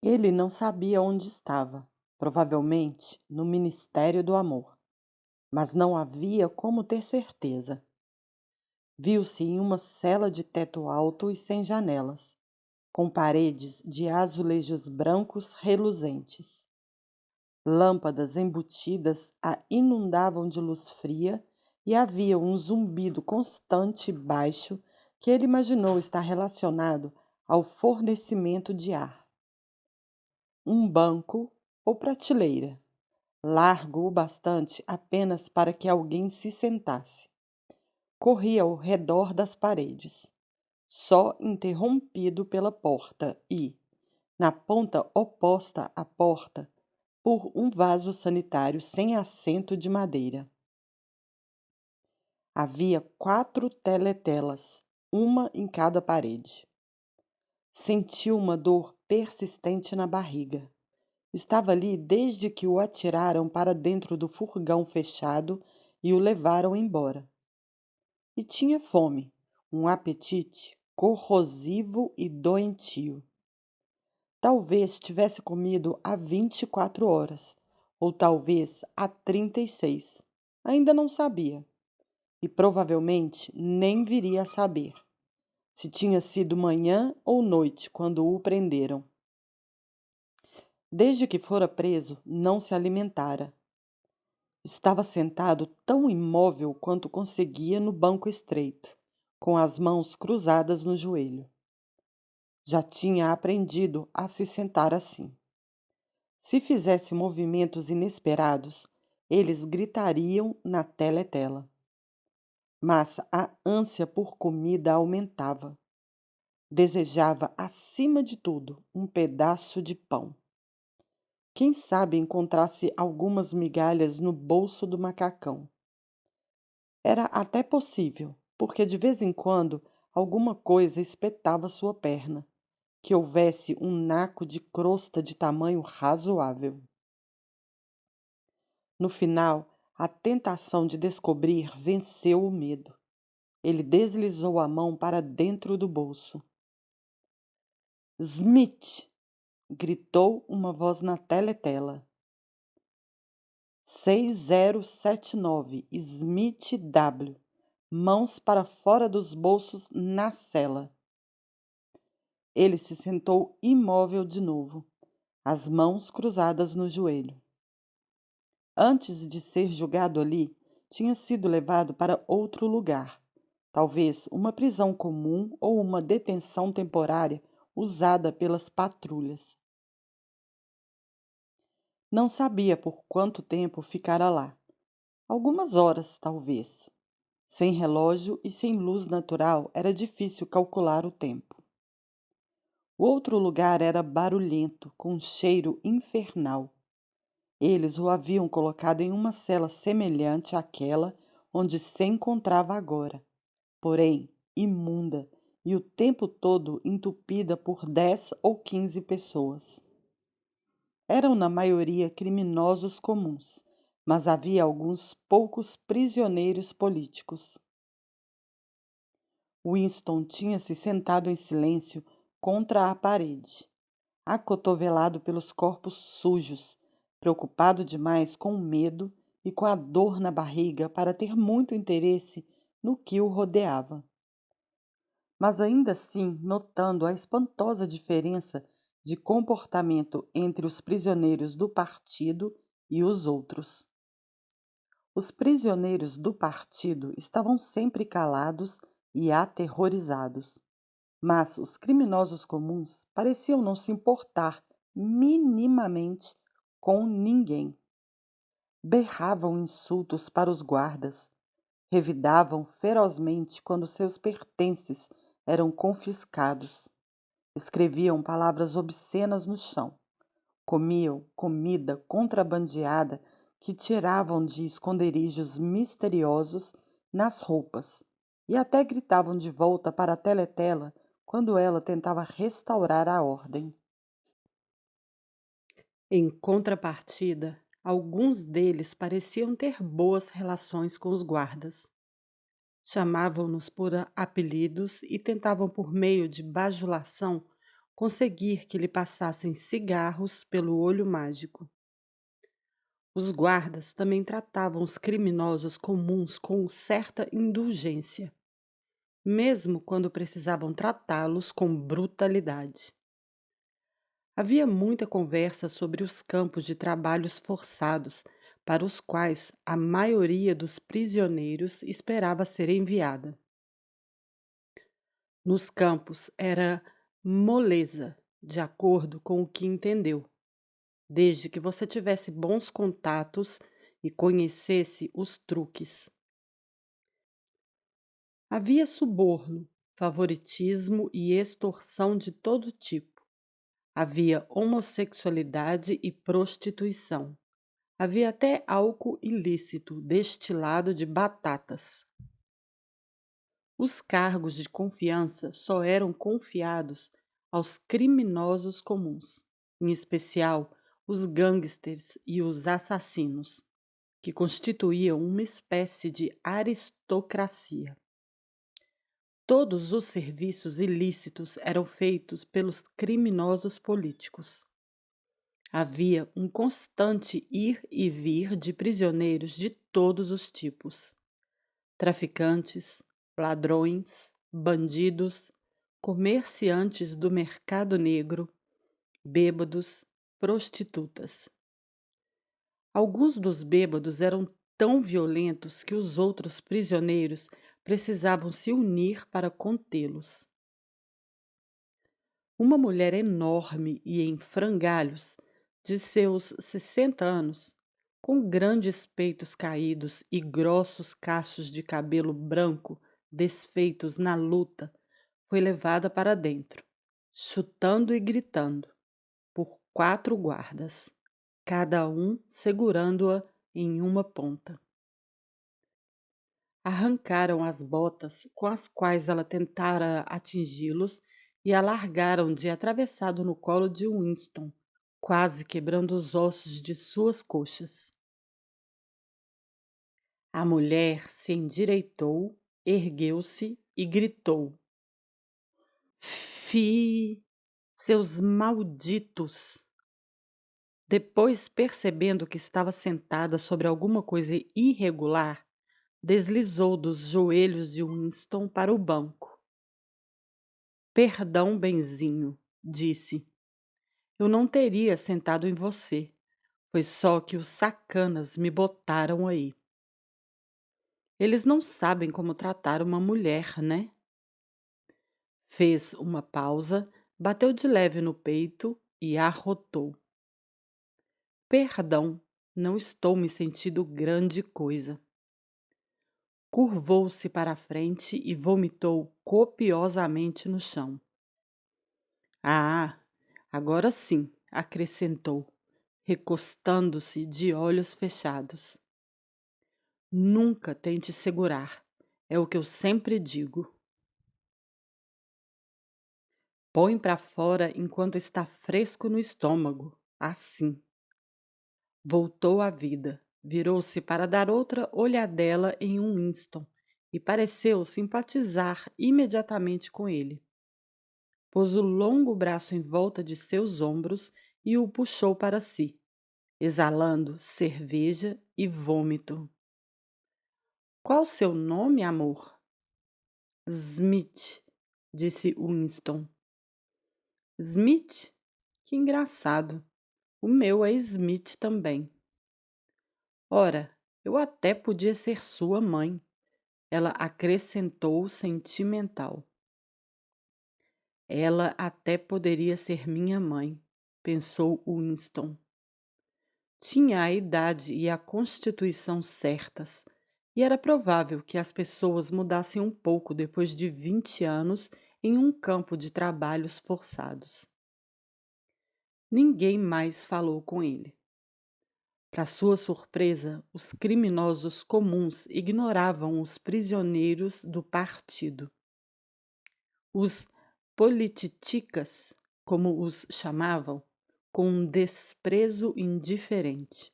Ele não sabia onde estava, provavelmente no Ministério do Amor, mas não havia como ter certeza. Viu-se em uma cela de teto alto e sem janelas, com paredes de azulejos brancos reluzentes. Lâmpadas embutidas a inundavam de luz fria e havia um zumbido constante e baixo que ele imaginou estar relacionado ao fornecimento de ar. Um banco ou prateleira, largo o bastante apenas para que alguém se sentasse. Corria ao redor das paredes, só interrompido pela porta e, na ponta oposta à porta, por um vaso sanitário sem assento de madeira. Havia 4 teletelas, uma em cada parede. Sentiu uma dor persistente na barriga. Estava ali desde que o atiraram para dentro do furgão fechado e o levaram embora. E tinha fome, um apetite corrosivo e doentio. Talvez tivesse comido há 24 horas, ou talvez há 36. Ainda não sabia, e provavelmente nem viria a saber, se tinha sido manhã ou noite quando o prenderam. Desde que fora preso, não se alimentara. Estava sentado tão imóvel quanto conseguia no banco estreito, com as mãos cruzadas no joelho. Já tinha aprendido a se sentar assim. Se fizesse movimentos inesperados, eles gritariam na teletela. Mas a ânsia por comida aumentava. Desejava, acima de tudo, um pedaço de pão. Quem sabe encontrasse algumas migalhas no bolso do macacão. Era até possível, porque de vez em quando alguma coisa espetava sua perna, que houvesse um naco de crosta de tamanho razoável. No final, a tentação de descobrir venceu o medo. Ele deslizou a mão para dentro do bolso. Smith! Gritou uma voz na teletela. 6079, Smith W. Mãos para fora dos bolsos na cela. Ele se sentou imóvel de novo, as mãos cruzadas no joelho. Antes de ser julgado ali, tinha sido levado para outro lugar, talvez uma prisão comum ou uma detenção temporária usada pelas patrulhas. Não sabia por quanto tempo ficara lá. Algumas horas, talvez. Sem relógio e sem luz natural, era difícil calcular o tempo. O outro lugar era barulhento, com um cheiro infernal. Eles o haviam colocado em uma cela semelhante àquela onde se encontrava agora, porém imunda e o tempo todo entupida por 10 ou 15 pessoas. Eram na maioria criminosos comuns, mas havia alguns poucos prisioneiros políticos. Winston tinha se sentado em silêncio contra a parede, acotovelado pelos corpos sujos, preocupado demais com o medo e com a dor na barriga para ter muito interesse no que o rodeava. Mas ainda assim, notando a espantosa diferença de comportamento entre os prisioneiros do partido e os outros. Os prisioneiros do partido estavam sempre calados e aterrorizados, mas os criminosos comuns pareciam não se importar minimamente com ninguém. Berravam insultos para os guardas, revidavam ferozmente quando seus pertences eram confiscados, escreviam palavras obscenas no chão, comiam comida contrabandeada que tiravam de esconderijos misteriosos nas roupas e até gritavam de volta para a teletela quando ela tentava restaurar a ordem. Em contrapartida, alguns deles pareciam ter boas relações com os guardas. Chamavam-nos por apelidos e tentavam, por meio de bajulação, conseguir que lhe passassem cigarros pelo olho mágico. Os guardas também tratavam os criminosos comuns com certa indulgência, mesmo quando precisavam tratá-los com brutalidade. Havia muita conversa sobre os campos de trabalhos forçados para os quais a maioria dos prisioneiros esperava ser enviada. Nos campos era moleza, de acordo com o que entendeu, desde que você tivesse bons contatos e conhecesse os truques. Havia suborno, favoritismo e extorsão de todo tipo. Havia homossexualidade e prostituição. Havia até álcool ilícito destilado de batatas. Os cargos de confiança só eram confiados aos criminosos comuns, em especial os gangsters e os assassinos, que constituíam uma espécie de aristocracia. Todos os serviços ilícitos eram feitos pelos criminosos políticos. Havia um constante ir e vir de prisioneiros de todos os tipos: traficantes, ladrões, bandidos, comerciantes do mercado negro, bêbados, prostitutas. Alguns dos bêbados eram tão violentos que os outros prisioneiros precisavam se unir para contê-los. Uma mulher enorme e em frangalhos, de seus 60 anos, com grandes peitos caídos e grossos cachos de cabelo branco desfeitos na luta, foi levada para dentro, chutando e gritando, por 4 guardas, cada um segurando-a em uma ponta. Arrancaram as botas com as quais ela tentara atingi-los e a largaram de atravessado no colo de Winston, quase quebrando os ossos de suas coxas. A mulher se endireitou, ergueu-se e gritou: Fi, seus malditos! Depois, percebendo que estava sentada sobre alguma coisa irregular, deslizou dos joelhos de Winston para o banco. Perdão, benzinho, disse. Eu não teria sentado em você. Foi só que os sacanas me botaram aí. Eles não sabem como tratar uma mulher, né? Fez uma pausa, bateu de leve no peito e arrotou. Perdão, não estou me sentindo grande coisa. Curvou-se para a frente e vomitou copiosamente no chão. Ah, agora sim, acrescentou, recostando-se de olhos fechados. Nunca tente segurar, é o que eu sempre digo. Põe para fora enquanto está fresco no estômago, assim. Voltou à vida, virou-se para dar outra olhadela em Winston e pareceu simpatizar imediatamente com ele. Pôs o longo braço em volta de seus ombros e o puxou para si, exalando cerveja e vômito. Qual seu nome, amor? Smith, disse Winston. Smith? Que engraçado. O meu é Smith também. Ora, eu até podia ser sua mãe, ela acrescentou sentimental. Ela até poderia ser minha mãe, pensou Winston. Tinha a idade e a constituição certas, e era provável que as pessoas mudassem um pouco depois de 20 anos em um campo de trabalhos forçados. Ninguém mais falou com ele. Para sua surpresa, os criminosos comuns ignoravam os prisioneiros do partido. Os polititicas, como os chamavam, com um desprezo indiferente.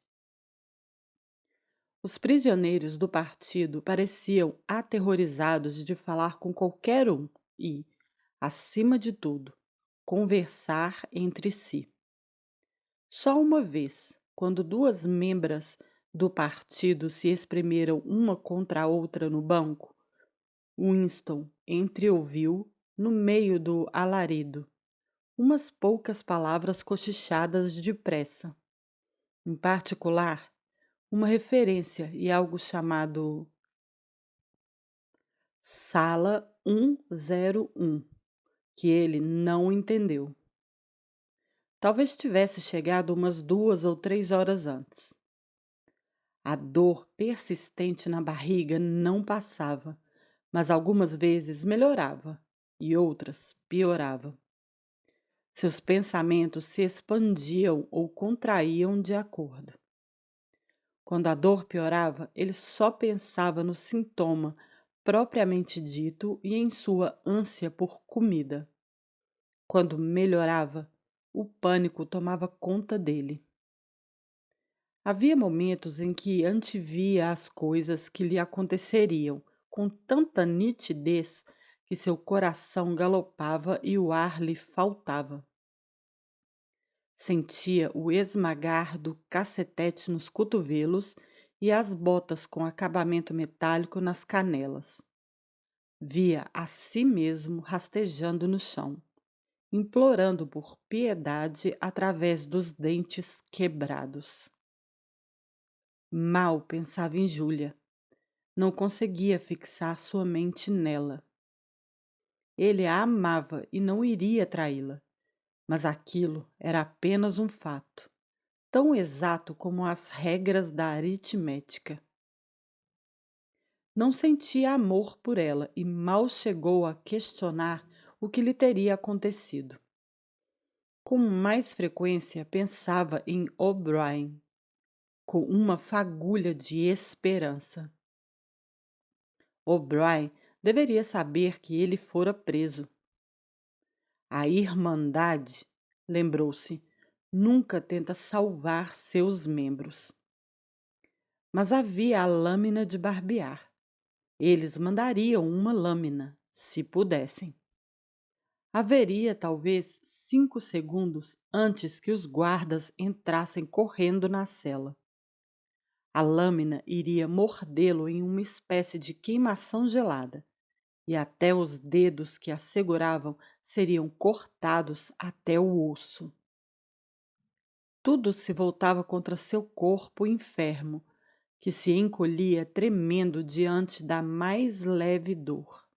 Os prisioneiros do partido pareciam aterrorizados de falar com qualquer um e, acima de tudo, conversar entre si. Só uma vez, quando duas membras do partido se espremeram uma contra a outra no banco, Winston entreouviu, no meio do alarido, umas poucas palavras cochichadas depressa. Em particular, uma referência e algo chamado Sala 101, que ele não entendeu. Talvez tivesse chegado umas 2 ou 3 horas antes. A dor persistente na barriga não passava, mas algumas vezes melhorava e outras piorava. Seus pensamentos se expandiam ou contraíam de acordo. Quando a dor piorava, ele só pensava no sintoma propriamente dito e em sua ânsia por comida. Quando melhorava, o pânico tomava conta dele. Havia momentos em que antevia as coisas que lhe aconteceriam com tanta nitidez que seu coração galopava e o ar lhe faltava. Sentia o esmagar do cacetete nos cotovelos e as botas com acabamento metálico nas canelas. Via a si mesmo rastejando no chão, implorando por piedade através dos dentes quebrados. Mal pensava em Júlia. Não conseguia fixar sua mente nela. Ele a amava e não iria traí-la, mas aquilo era apenas um fato, tão exato como as regras da aritmética. Não sentia amor por ela e mal chegou a questionar o que lhe teria acontecido. Com mais frequência pensava em O'Brien, com uma fagulha de esperança. O'Brien deveria saber que ele fora preso. A Irmandade, lembrou-se, nunca tenta salvar seus membros. Mas havia a lâmina de barbear. Eles mandariam uma lâmina, se pudessem. Haveria talvez 5 segundos antes que os guardas entrassem correndo na cela. A lâmina iria mordê-lo em uma espécie de queimação gelada, e até os dedos que a seguravam seriam cortados até o osso. Tudo se voltava contra seu corpo enfermo, que se encolhia tremendo diante da mais leve dor.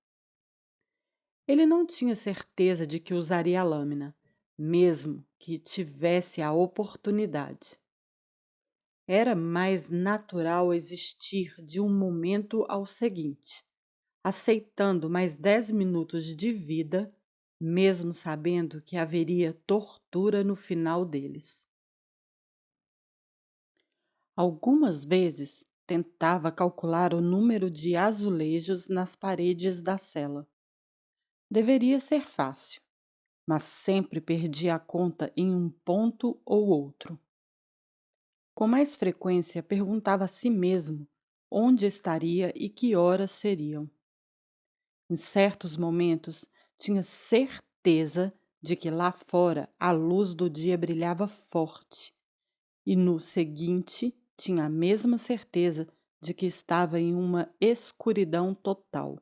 Ele não tinha certeza de que usaria a lâmina, mesmo que tivesse a oportunidade. Era mais natural existir de um momento ao seguinte, aceitando mais 10 minutos de vida, mesmo sabendo que haveria tortura no final deles. Algumas vezes tentava calcular o número de azulejos nas paredes da cela. Deveria ser fácil, mas sempre perdia a conta em um ponto ou outro. Com mais frequência perguntava a si mesmo onde estaria e que horas seriam. Em certos momentos, tinha certeza de que lá fora a luz do dia brilhava forte, e no seguinte tinha a mesma certeza de que estava em uma escuridão total.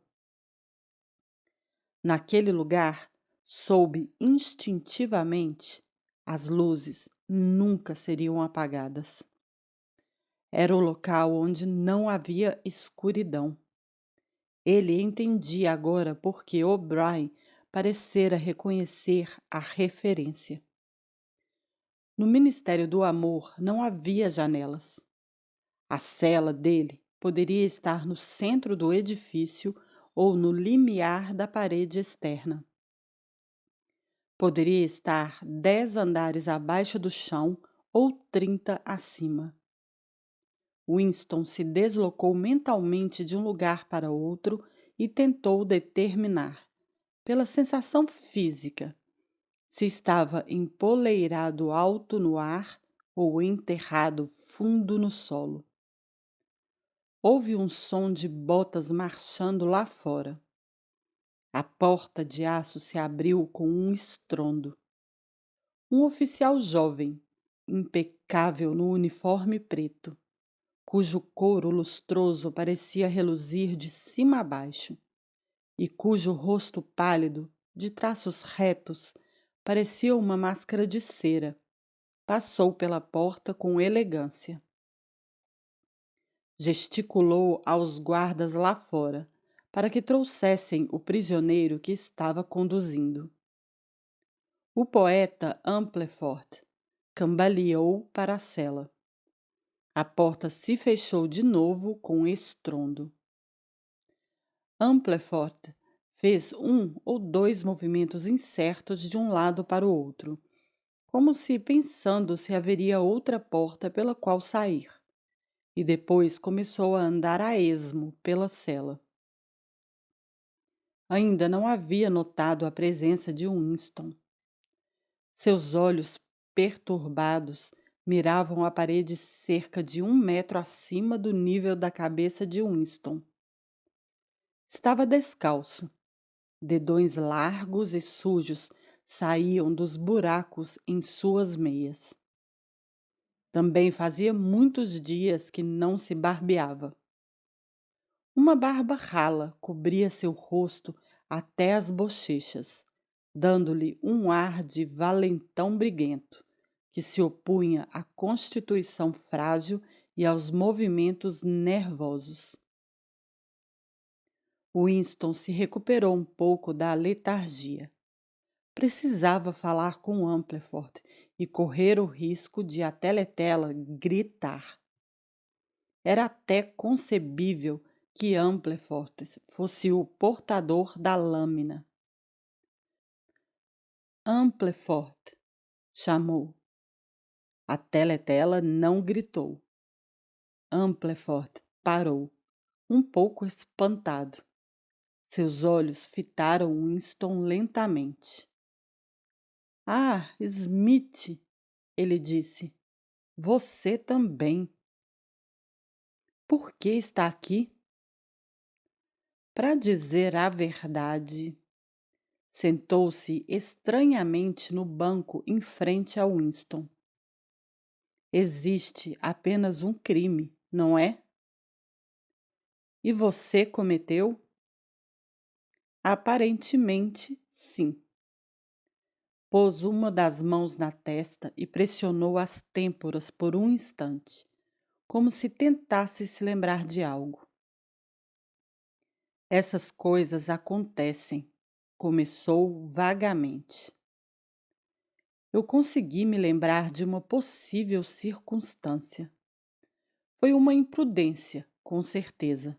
Naquele lugar, soube instintivamente, as luzes nunca seriam apagadas. Era o local onde não havia escuridão. Ele entendia agora por que O'Brien parecera reconhecer a referência. No Ministério do Amor não havia janelas. A cela dele poderia estar no centro do edifício ou no limiar da parede externa. Poderia estar 10 andares abaixo do chão ou 30 acima. Winston se deslocou mentalmente de um lugar para outro e tentou determinar, pela sensação física, se estava empoleirado alto no ar ou enterrado fundo no solo. Houve um som de botas marchando lá fora. A porta de aço se abriu com um estrondo. Um oficial jovem, impecável no uniforme preto, cujo couro lustroso parecia reluzir de cima a baixo, e cujo rosto pálido, de traços retos, parecia uma máscara de cera, passou pela porta com elegância. Gesticulou aos guardas lá fora, para que trouxessem o prisioneiro que estava conduzindo. O poeta Amplefort cambaleou para a cela. A porta se fechou de novo com estrondo. Amplefort fez um ou dois movimentos incertos de um lado para o outro, como se pensando se haveria outra porta pela qual sair, e depois começou a andar a esmo pela cela. Ainda não havia notado a presença de Winston. Seus olhos perturbados miravam a parede cerca de 1 metro acima do nível da cabeça de Winston. Estava descalço. Dedões largos e sujos saíam dos buracos em suas meias. Também fazia muitos dias que não se barbeava. Uma barba rala cobria seu rosto até as bochechas, dando-lhe um ar de valentão briguento, que se opunha à constituição frágil e aos movimentos nervosos. Winston se recuperou um pouco da letargia. Precisava falar com Amplefort e correr o risco de a Teletela gritar. Era até concebível que Amplefort fosse o portador da lâmina. Amplefort, chamou. A Teletela não gritou. Amplefort parou, um pouco espantado. Seus olhos fitaram Winston lentamente. Ah, Smith, ele disse. Você também. Por que está aqui? Para dizer a verdade, sentou-se estranhamente no banco em frente a Winston. Existe apenas um crime, não é? E você cometeu? Aparentemente, sim. Pôs uma das mãos na testa e pressionou as têmporas por um instante, como se tentasse se lembrar de algo. Essas coisas acontecem, começou vagamente. Eu consegui me lembrar de uma possível circunstância. Foi uma imprudência, com certeza.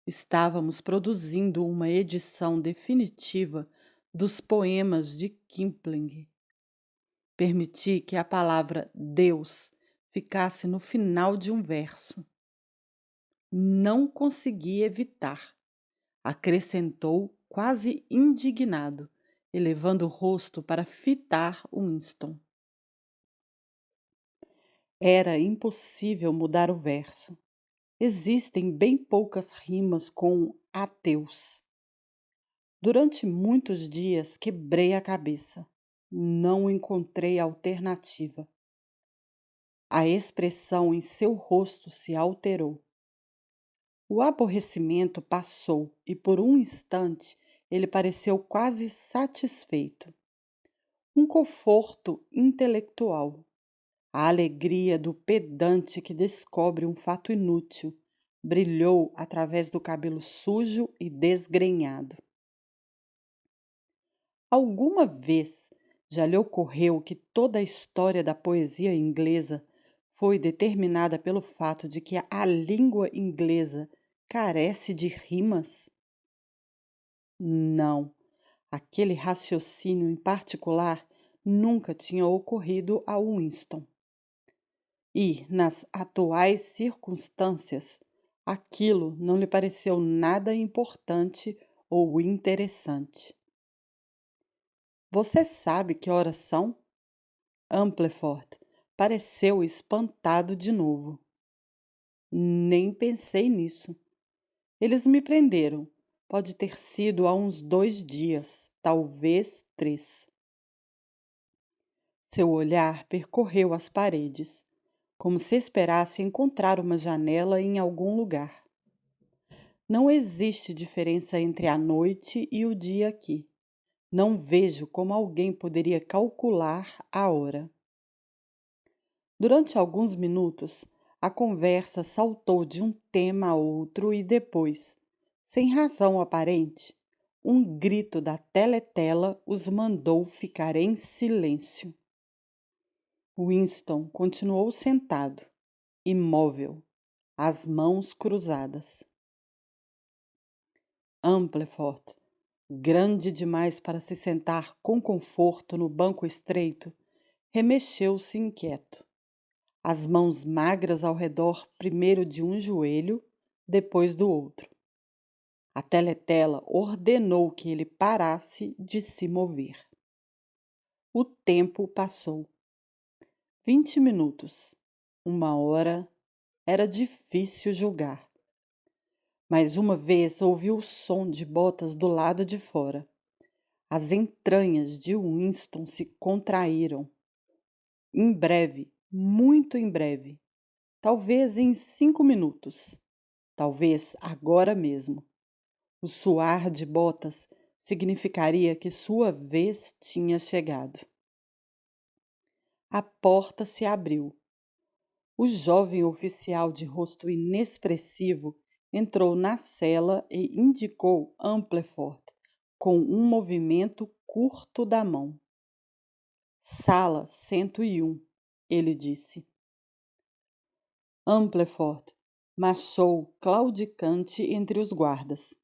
Estávamos produzindo uma edição definitiva dos poemas de Kipling. Permiti que a palavra Deus ficasse no final de um verso. Não consegui evitar, acrescentou quase indignado, elevando o rosto para fitar Winston. Era impossível mudar o verso. Existem bem poucas rimas com ateus. Durante muitos dias quebrei a cabeça. Não encontrei alternativa. A expressão em seu rosto se alterou. O aborrecimento passou e por um instante ele pareceu quase satisfeito. Um conforto intelectual. A alegria do pedante que descobre um fato inútil brilhou através do cabelo sujo e desgrenhado. Alguma vez já lhe ocorreu que toda a história da poesia inglesa foi determinada pelo fato de que a língua inglesa carece de rimas? Não, aquele raciocínio em particular nunca tinha ocorrido a Winston. E, nas atuais circunstâncias, aquilo não lhe pareceu nada importante ou interessante. Você sabe que horas são? Amplefort pareceu espantado de novo. Nem pensei nisso. Eles me prenderam, pode ter sido há uns 2 dias, talvez 3. Seu olhar percorreu as paredes, como se esperasse encontrar uma janela em algum lugar. Não existe diferença entre a noite e o dia aqui. Não vejo como alguém poderia calcular a hora. Durante alguns minutos, a conversa saltou de um tema a outro e depois, sem razão aparente, um grito da teletela os mandou ficar em silêncio. Winston continuou sentado, imóvel, as mãos cruzadas. Amplefort, grande demais para se sentar com conforto no banco estreito, remexeu-se inquieto. As mãos magras ao redor primeiro de um joelho, depois do outro. A teletela ordenou que ele parasse de se mover. O tempo passou. 20 minutos. 1 hora. Era difícil julgar. Mais uma vez ouviu o som de botas do lado de fora. As entranhas de Winston se contraíram. Em breve, muito em breve, talvez em 5 minutos, talvez agora mesmo, o suar de botas significaria que sua vez tinha chegado. A porta se abriu. O jovem oficial de rosto inexpressivo entrou na cela e indicou Amplefort com um movimento curto da mão. Sala 101, ele disse. Amplefort marchou claudicante entre os guardas,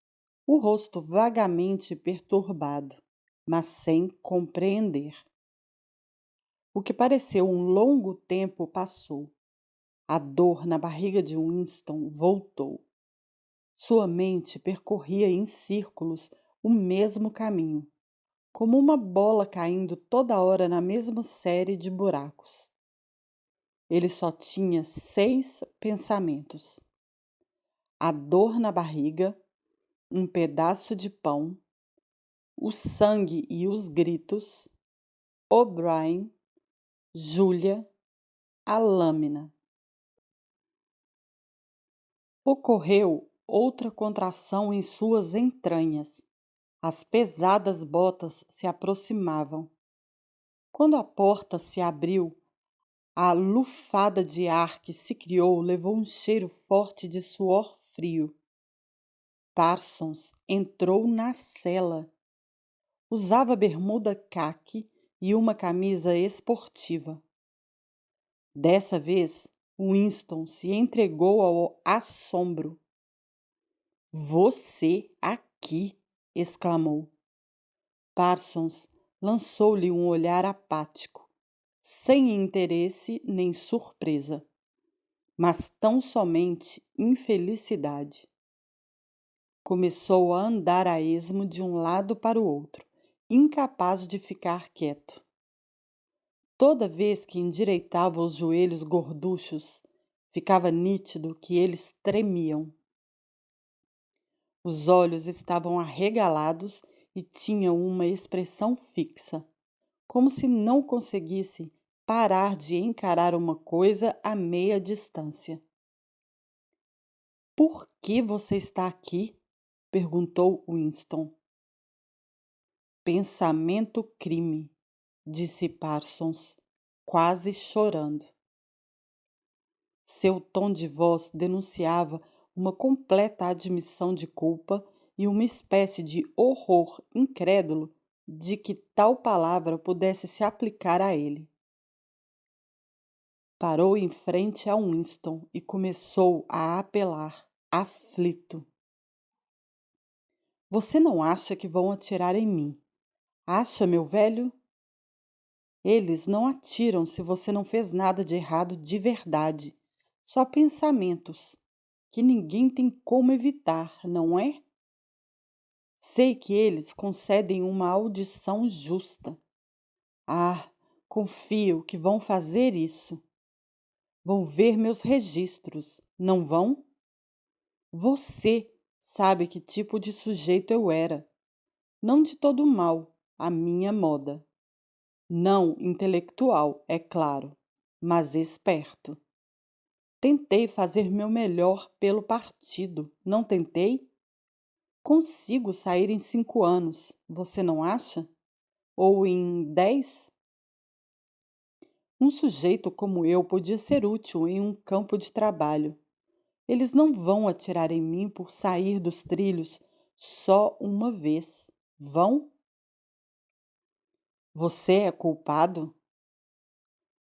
o rosto vagamente perturbado, mas sem compreender. O que pareceu um longo tempo passou. A dor na barriga de Winston voltou. Sua mente percorria em círculos o mesmo caminho, como uma bola caindo toda hora na mesma série de buracos. Ele só tinha 6 pensamentos: a dor na barriga, um pedaço de pão, o sangue e os gritos, O'Brien, Júlia, a lâmina. Ocorreu outra contração em suas entranhas. As pesadas botas se aproximavam. Quando a porta se abriu, a lufada de ar que se criou levou um cheiro forte de suor frio. Parsons entrou na cela. Usava bermuda caque e uma camisa esportiva. Dessa vez, Winston se entregou ao assombro. "Você aqui!" exclamou. Parsons lançou-lhe um olhar apático, sem interesse nem surpresa, mas tão somente infelicidade. Começou a andar a esmo de um lado para o outro, incapaz de ficar quieto. Toda vez que endireitava os joelhos gorduchos, ficava nítido que eles tremiam. Os olhos estavam arregalados e tinham uma expressão fixa, como se não conseguisse parar de encarar uma coisa a meia distância. "Por que você está aqui?" perguntou Winston. "Pensamento crime", disse Parsons, quase chorando. Seu tom de voz denunciava uma completa admissão de culpa e uma espécie de horror incrédulo de que tal palavra pudesse se aplicar a ele. Parou em frente a Winston e começou a apelar, aflito. "Você não acha que vão atirar em mim? Acha, meu velho? Eles não atiram se você não fez nada de errado de verdade. Só pensamentos, que ninguém tem como evitar, não é? Sei que eles concedem uma audição justa. Ah, confio que vão fazer isso. Vão ver meus registros, não vão? Você sabe que tipo de sujeito eu era. Não de todo mal, à minha moda. Não intelectual, é claro, mas esperto. Tentei fazer meu melhor pelo partido, não tentei? Consigo sair em 5 anos, você não acha? Ou em 10? Um sujeito como eu podia ser útil em um campo de trabalho. Eles não vão atirar em mim por sair dos trilhos só uma vez. Vão? Você é culpado?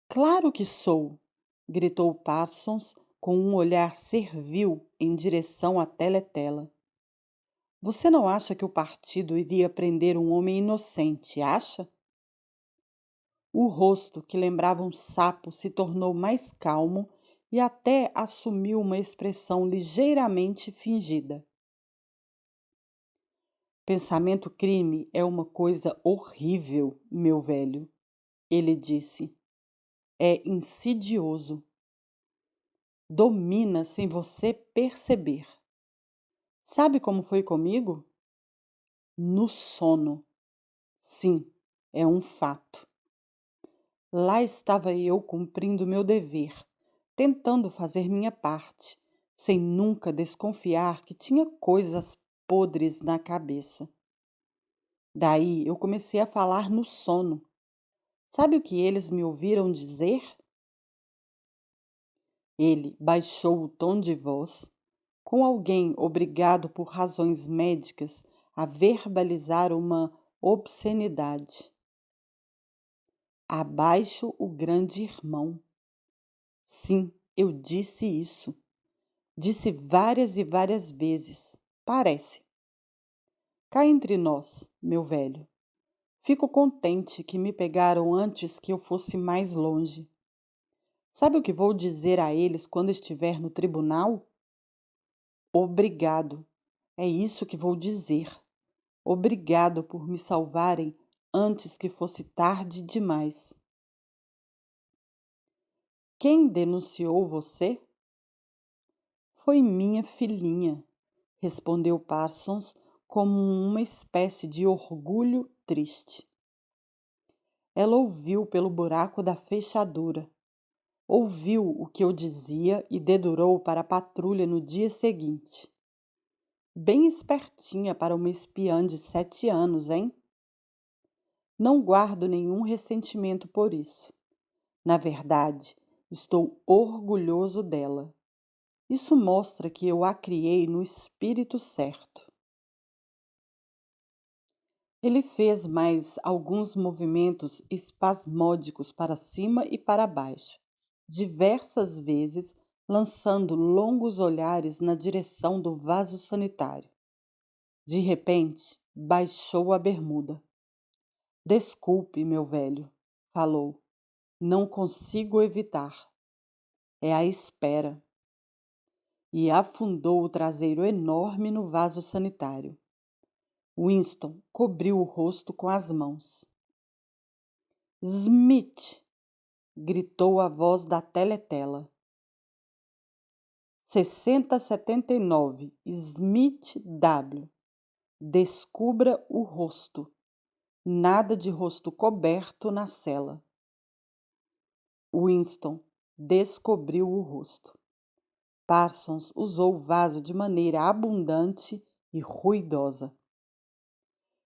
Claro que sou! Gritou Parsons com um olhar servil em direção à teletela. Você não acha que o partido iria prender um homem inocente, acha? O rosto, que lembrava um sapo, se tornou mais calmo e até assumiu uma expressão ligeiramente fingida. Pensamento crime é uma coisa horrível, meu velho, ele disse. É insidioso. Domina sem você perceber. Sabe como foi comigo? No sono. Sim, é um fato. Lá estava eu cumprindo meu dever, tentando fazer minha parte, sem nunca desconfiar que tinha coisas podres na cabeça. Daí eu comecei a falar no sono. Sabe o que eles me ouviram dizer? Ele baixou o tom de voz, com alguém obrigado por razões médicas a verbalizar uma obscenidade. Abaixo o grande irmão. Sim, eu disse isso. Disse várias e várias vezes. Parece. Cá entre nós, meu velho. Fico contente que me pegaram antes que eu fosse mais longe. Sabe o que vou dizer a eles quando estiver no tribunal? Obrigado. É isso que vou dizer. Obrigado por me salvarem antes que fosse tarde demais. Quem denunciou você? Foi minha filhinha, respondeu Parsons como uma espécie de orgulho triste. Ela ouviu pelo buraco da fechadura. Ouviu o que eu dizia e dedurou para a patrulha no dia seguinte. Bem espertinha para uma espiã de 7 anos, hein? Não guardo nenhum ressentimento por isso. Na verdade, estou orgulhoso dela. Isso mostra que eu a criei no espírito certo. Ele fez mais alguns movimentos espasmódicos para cima e para baixo, diversas vezes lançando longos olhares na direção do vaso sanitário. De repente, baixou a bermuda. Desculpe, meu velho, falou. Não consigo evitar. É a espera. E afundou o traseiro enorme no vaso sanitário. Winston cobriu o rosto com as mãos. Smith! Gritou a voz da teletela. 6079, Smith W. Descubra o rosto. Nada de rosto coberto na cela. Winston descobriu o rosto. Parsons usou o vaso de maneira abundante e ruidosa.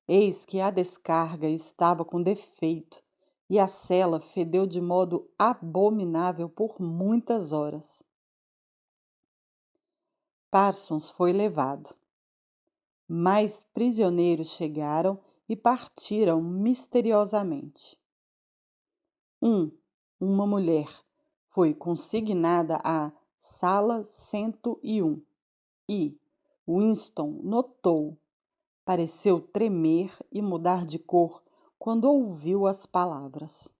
Eis que a descarga estava com defeito e a cela fedeu de modo abominável por muitas horas. Parsons foi levado. Mais prisioneiros chegaram e partiram misteriosamente. Uma mulher, foi consignada à Sala 101 e Winston notou, pareceu tremer e mudar de cor quando ouviu as palavras.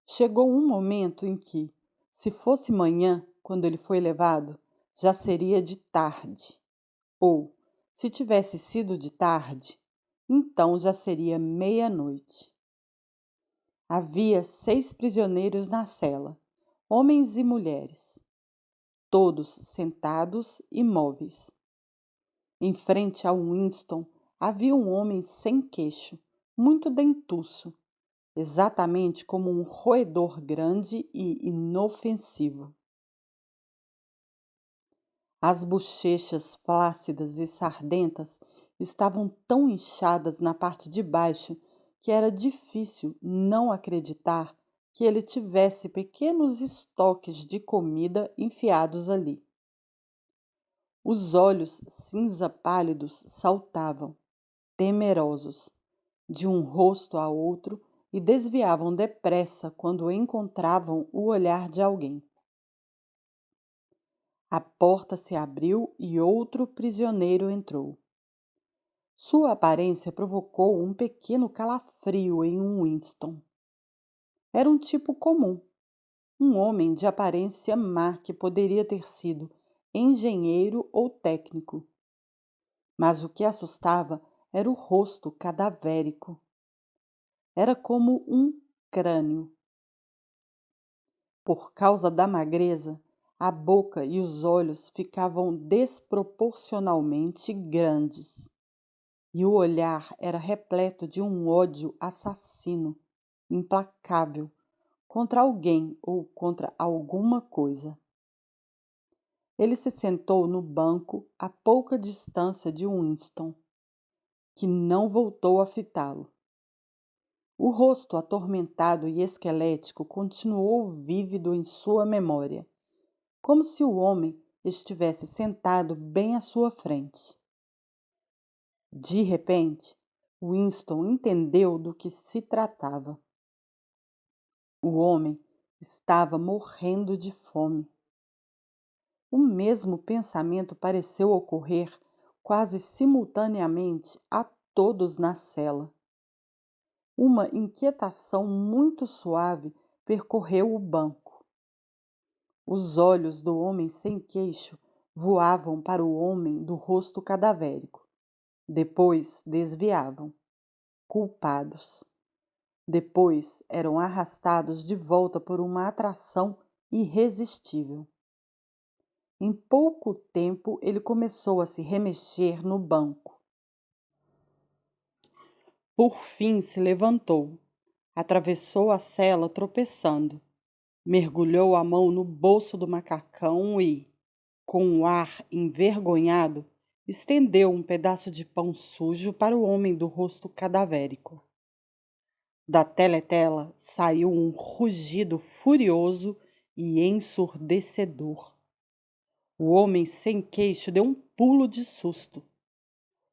Chegou um momento em que, se fosse manhã, quando ele foi levado, já seria de tarde. Ou, se tivesse sido de tarde, então já seria meia-noite. Havia 6 prisioneiros na cela, homens e mulheres. todos sentados imóveis. Em frente a Winston havia um homem sem queixo, muito dentuço, exatamente como um roedor grande e inofensivo. As bochechas flácidas e sardentas estavam tão inchadas na parte de baixo que era difícil não acreditar que ele tivesse pequenos estoques de comida enfiados ali. Os olhos cinza pálidos saltavam, temerosos, de um rosto a outro e desviavam depressa quando encontravam o olhar de alguém. A porta se abriu e outro prisioneiro entrou. Sua aparência provocou um pequeno calafrio em Winston. Era um tipo comum, um homem de aparência má que poderia ter sido engenheiro ou técnico. Mas o que assustava era o rosto cadavérico. Era como um crânio. Por causa da magreza, a boca e os olhos ficavam desproporcionalmente grandes, e o olhar era repleto de um ódio assassino, implacável, contra alguém ou contra alguma coisa. Ele se sentou no banco a pouca distância de Winston, que não voltou a fitá-lo. O rosto atormentado e esquelético continuou vívido em sua memória, como se o homem estivesse sentado bem à sua frente. De repente, Winston entendeu do que se tratava. O homem estava morrendo de fome. O mesmo pensamento pareceu ocorrer quase simultaneamente a todos na cela. Uma inquietação muito suave percorreu o banco. Os olhos do homem sem queixo voavam para o homem do rosto cadavérico. Depois desviavam, culpados. Depois eram arrastados de volta por uma atração irresistível. Em pouco tempo ele começou a se remexer no banco. Por fim se levantou, atravessou a cela tropeçando, mergulhou a mão no bolso do macacão e, com um ar envergonhado, estendeu um pedaço de pão sujo para o homem do rosto cadavérico. Da teletela saiu um rugido furioso e ensurdecedor. O homem sem queixo deu um pulo de susto.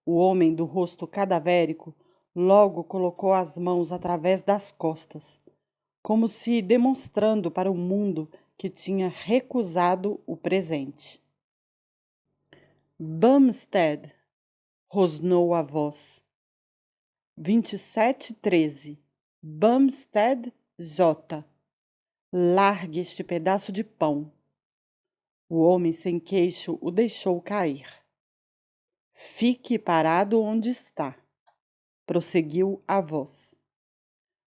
O homem do rosto cadavérico logo colocou as mãos através das costas, como se demonstrando para o mundo que tinha recusado o presente. Bumstead, rosnou a voz. 2713, Bumstead J. Largue este pedaço de pão. O homem sem queixo o deixou cair. Fique parado onde está, prosseguiu a voz.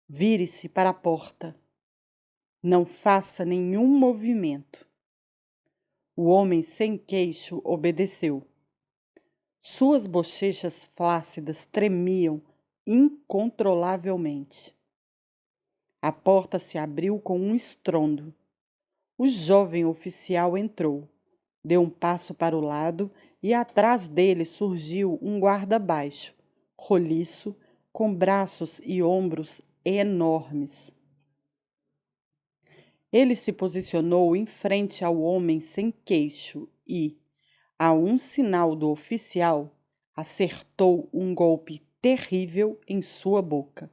Vire-se para a porta. Não faça nenhum movimento. O homem sem queixo obedeceu. Suas bochechas flácidas tremiam incontrolavelmente. A porta se abriu com um estrondo. O jovem oficial entrou, deu um passo para o lado e atrás dele surgiu um guarda baixo, roliço, com braços e ombros enormes. Ele se posicionou em frente ao homem sem queixo e, a um sinal do oficial, acertou um golpe terrível em sua boca,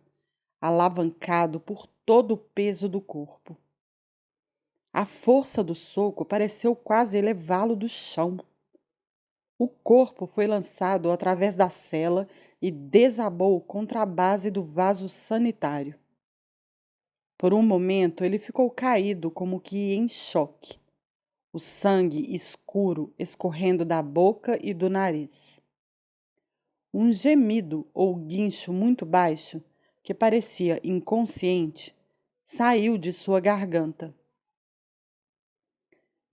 alavancado por todo o peso do corpo. A força do soco pareceu quase elevá-lo do chão. O corpo foi lançado através da cela e desabou contra a base do vaso sanitário. Por um momento ele ficou caído como que em choque, o sangue escuro escorrendo da boca e do nariz. Um gemido ou guincho muito baixo, que parecia inconsciente, saiu de sua garganta.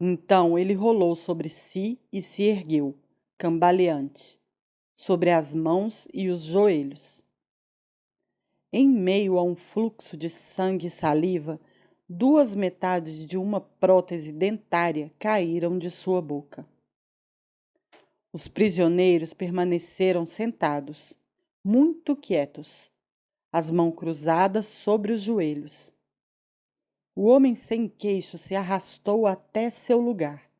Então ele rolou sobre si e se ergueu, cambaleante, sobre as mãos e os joelhos. Em meio a um fluxo de sangue e saliva, duas metades de uma prótese dentária caíram de sua boca. Os prisioneiros permaneceram sentados, muito quietos, as mãos cruzadas sobre os joelhos. O homem sem queixo se arrastou até seu lugar.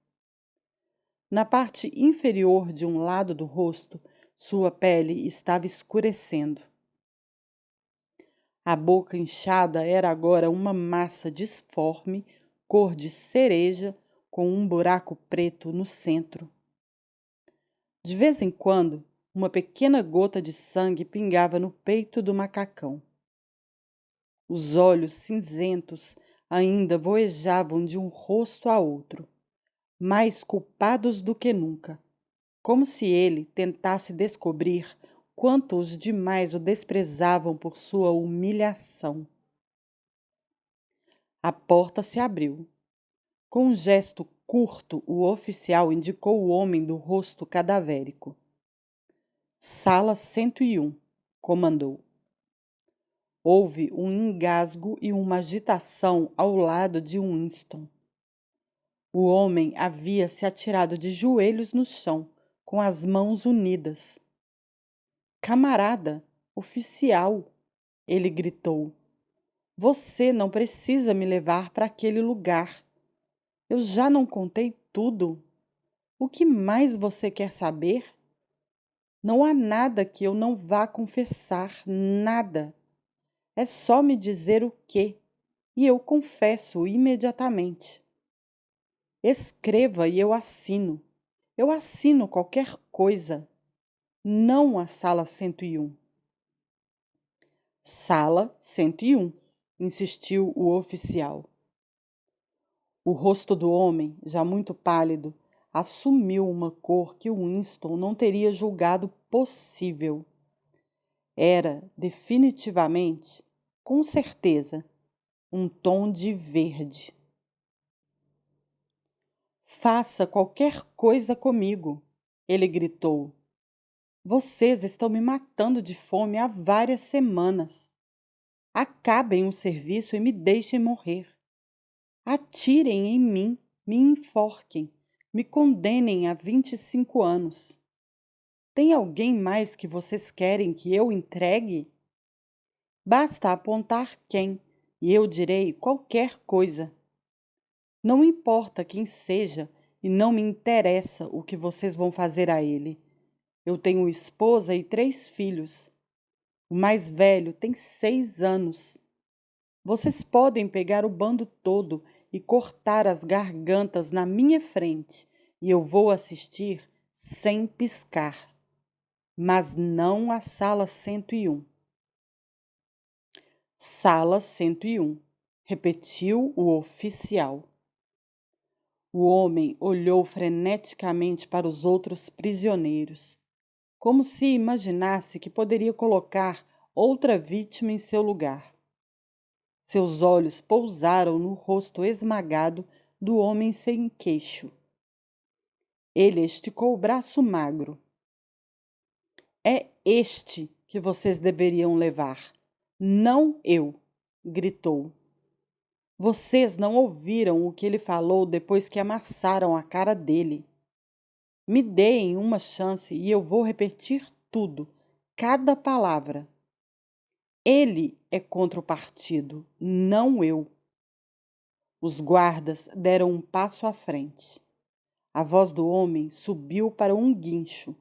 Na parte inferior de um lado do rosto, sua pele estava escurecendo. A boca inchada era agora uma massa disforme, cor de cereja, com um buraco preto no centro. De vez em quando, uma pequena gota de sangue pingava no peito do macacão. Os olhos cinzentos ainda voejavam de um rosto a outro, mais culpados do que nunca, como se ele tentasse descobrir quanto os demais o desprezavam por sua humilhação. A porta se abriu. Com um gesto curto, o oficial indicou o homem do rosto cadavérico. Sala 101, comandou. Houve um engasgo e uma agitação ao lado de Winston. O homem havia se atirado de joelhos no chão, com as mãos unidas. Camarada, oficial, ele gritou. Você não precisa me levar para aquele lugar. Eu já não contei tudo. O que mais você quer saber? Não há nada que eu não vá confessar, nada. É só me dizer o que, e eu confesso imediatamente. Escreva e eu assino. Eu assino qualquer coisa. Não a sala 101. Sala 101, insistiu o oficial. O rosto do homem, já muito pálido, assumiu uma cor que Winston não teria julgado possível. Era, definitivamente, com certeza, um tom de verde. Faça qualquer coisa comigo, ele gritou. Vocês estão me matando de fome há várias semanas. Acabem o serviço e me deixem morrer. Atirem em mim, me enforquem, me condenem a 25 anos. Tem alguém mais que vocês querem que eu entregue? Basta apontar quem, e eu direi qualquer coisa. Não importa quem seja, e não me interessa o que vocês vão fazer a ele. Eu tenho esposa e 3 filhos. O mais velho tem 6 anos. Vocês podem pegar o bando todo e cortar as gargantas na minha frente, e eu vou assistir sem piscar. Mas não a sala 101. Sala 101, repetiu o oficial. O homem olhou freneticamente para os outros prisioneiros, como se imaginasse que poderia colocar outra vítima em seu lugar. Seus olhos pousaram no rosto esmagado do homem sem queixo. Ele esticou o braço magro. É este que vocês deveriam levar, não eu, gritou. Vocês não ouviram o que ele falou depois que amassaram a cara dele. Me deem uma chance e eu vou repetir tudo, cada palavra. Ele é contra o partido, não eu. Os guardas deram um passo à frente. A voz do homem subiu para um guincho.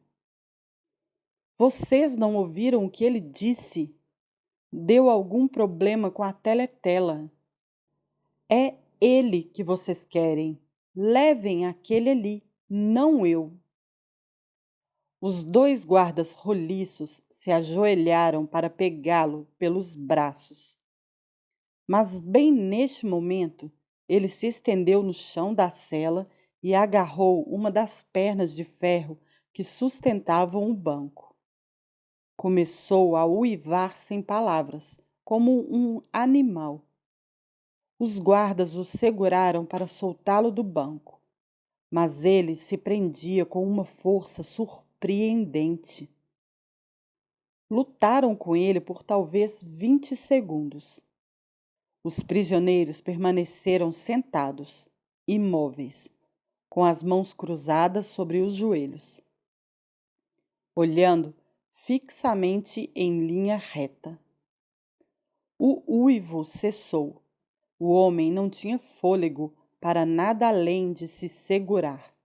Vocês não ouviram o que ele disse? Deu algum problema com a teletela. É ele que vocês querem. Levem aquele ali, não eu. Os 2 guardas roliços se ajoelharam para pegá-lo pelos braços. Mas bem neste momento, ele se estendeu no chão da cela e agarrou uma das pernas de ferro que sustentavam o banco. Começou a uivar sem palavras, como um animal. Os guardas o seguraram para soltá-lo do banco, mas ele se prendia com uma força surpreendente. Lutaram com ele por talvez 20 segundos. Os prisioneiros permaneceram sentados, imóveis, com as mãos cruzadas sobre os joelhos, olhando fixamente em linha reta. O uivo cessou. O homem não tinha fôlego para nada além de se segurar.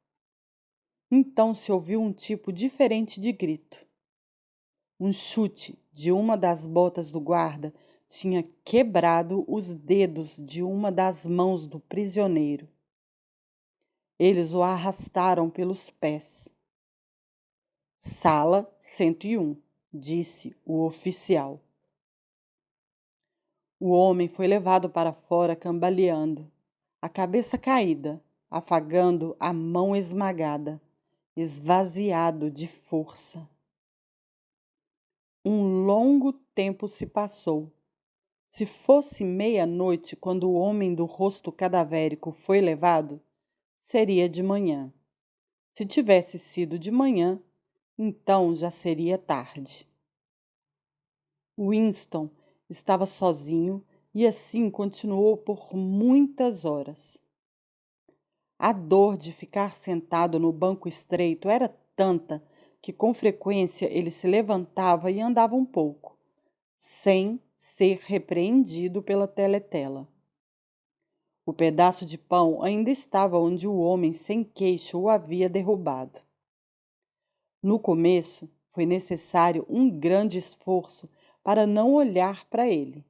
Então se ouviu um tipo diferente de grito. Um chute de uma das botas do guarda tinha quebrado os dedos de uma das mãos do prisioneiro. Eles o arrastaram pelos pés. Sala 101, disse o oficial. O homem foi levado para fora cambaleando, a cabeça caída, afagando a mão esmagada, esvaziado de força. Um longo tempo se passou. Se fosse meia-noite quando o homem do rosto cadavérico foi levado, seria de manhã. Se tivesse sido de manhã, então já seria tarde. Winston estava sozinho e assim continuou por muitas horas. A dor de ficar sentado no banco estreito era tanta que com frequência ele se levantava e andava um pouco, sem ser repreendido pela teletela. O pedaço de pão ainda estava onde o homem sem queixo o havia derrubado. No começo, foi necessário um grande esforço para não olhar para ele,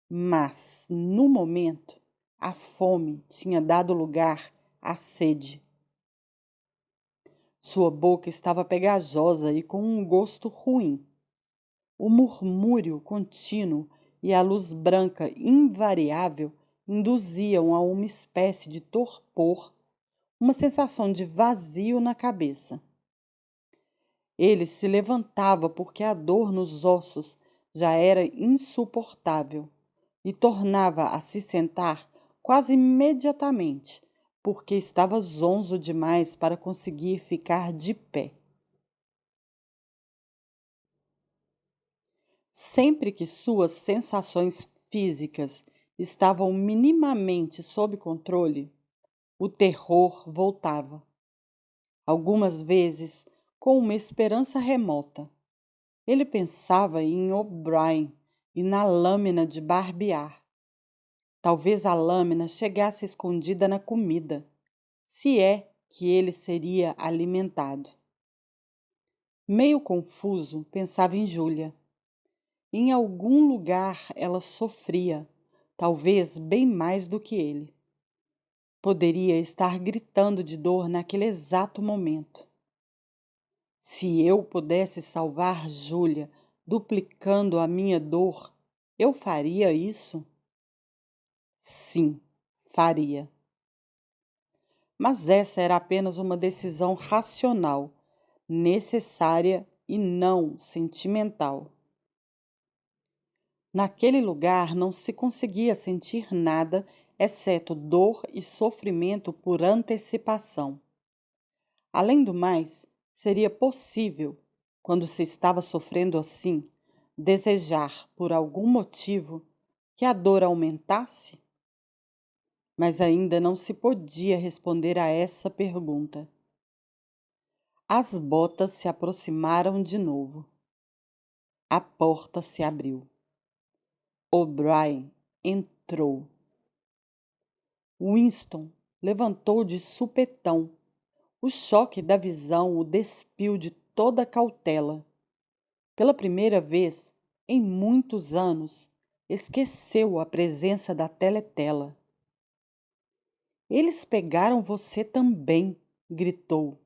mas, no momento, a fome tinha dado lugar à sede. Sua boca estava pegajosa e com um gosto ruim. O murmúrio contínuo e a luz branca invariável induziam a uma espécie de torpor, uma sensação de vazio na cabeça. Ele se levantava porque a dor nos ossos já era insuportável e tornava a se sentar quase imediatamente, porque estava zonzo demais para conseguir ficar de pé. Sempre que suas sensações físicas estavam minimamente sob controle, o terror voltava. Algumas vezes, com uma esperança remota. Ele pensava em O'Brien e na lâmina de barbear. Talvez a lâmina chegasse escondida na comida, se é que ele seria alimentado. Meio confuso, pensava em Júlia. Em algum lugar ela sofria, talvez bem mais do que ele. Poderia estar gritando de dor naquele exato momento. Se eu pudesse salvar Júlia, duplicando a minha dor, eu faria isso? Sim, faria. Mas essa era apenas uma decisão racional, necessária e não sentimental. Naquele lugar não se conseguia sentir nada exceto dor e sofrimento por antecipação. Além do mais, seria possível, quando se estava sofrendo assim, desejar, por algum motivo, que a dor aumentasse? Mas ainda não se podia responder a essa pergunta. As botas se aproximaram de novo. A porta se abriu. O'Brien entrou. Winston levantou de supetão. O choque da visão o despiu de toda a cautela. Pela primeira vez em muitos anos, esqueceu a presença da teletela. Eles pegaram você também, gritou.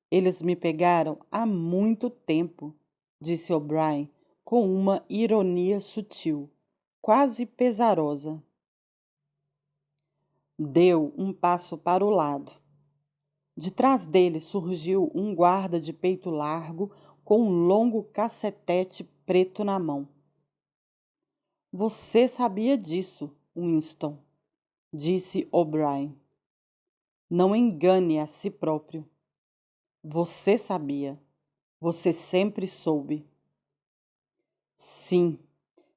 Eles me pegaram há muito tempo, disse O'Brien com uma ironia sutil, quase pesarosa. Deu um passo para o lado. De trás dele surgiu um guarda de peito largo com um longo cacetete preto na mão. Você sabia disso, Winston, disse O'Brien. Não engane a si próprio. Você sabia. Você sempre soube. Sim,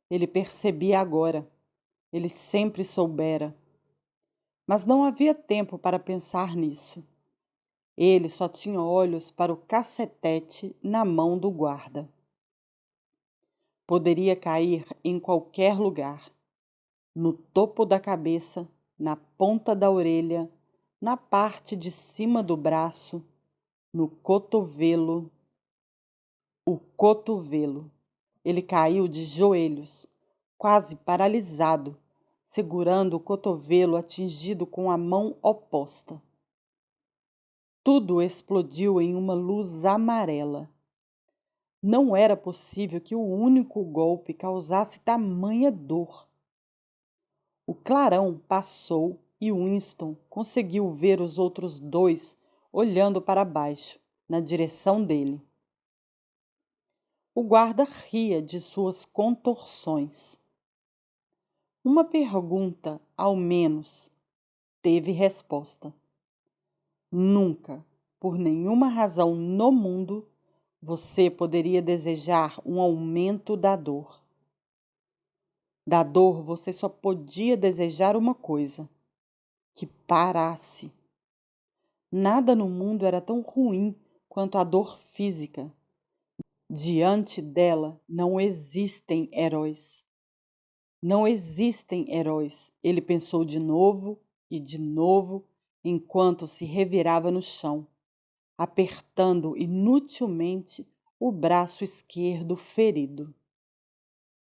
ele percebia agora. Ele sempre soubera. Mas não havia tempo para pensar nisso. Ele só tinha olhos para o cacetete na mão do guarda. Poderia cair em qualquer lugar. No topo da cabeça, na ponta da orelha, na parte de cima do braço, no cotovelo. O cotovelo. Ele caiu de joelhos, quase paralisado, segurando o cotovelo atingido com a mão oposta. Tudo explodiu em uma luz amarela. Não era possível que o único golpe causasse tamanha dor. O clarão passou e Winston conseguiu ver os outros dois olhando para baixo, na direção dele. O guarda ria de suas contorções. Uma pergunta, ao menos, teve resposta. Nunca, por nenhuma razão no mundo, você poderia desejar um aumento da dor. Da dor você só podia desejar uma coisa: que parasse. Nada no mundo era tão ruim quanto a dor física. Diante dela não existem heróis. Não existem heróis, ele pensou de novo, enquanto se revirava no chão, apertando inutilmente o braço esquerdo ferido.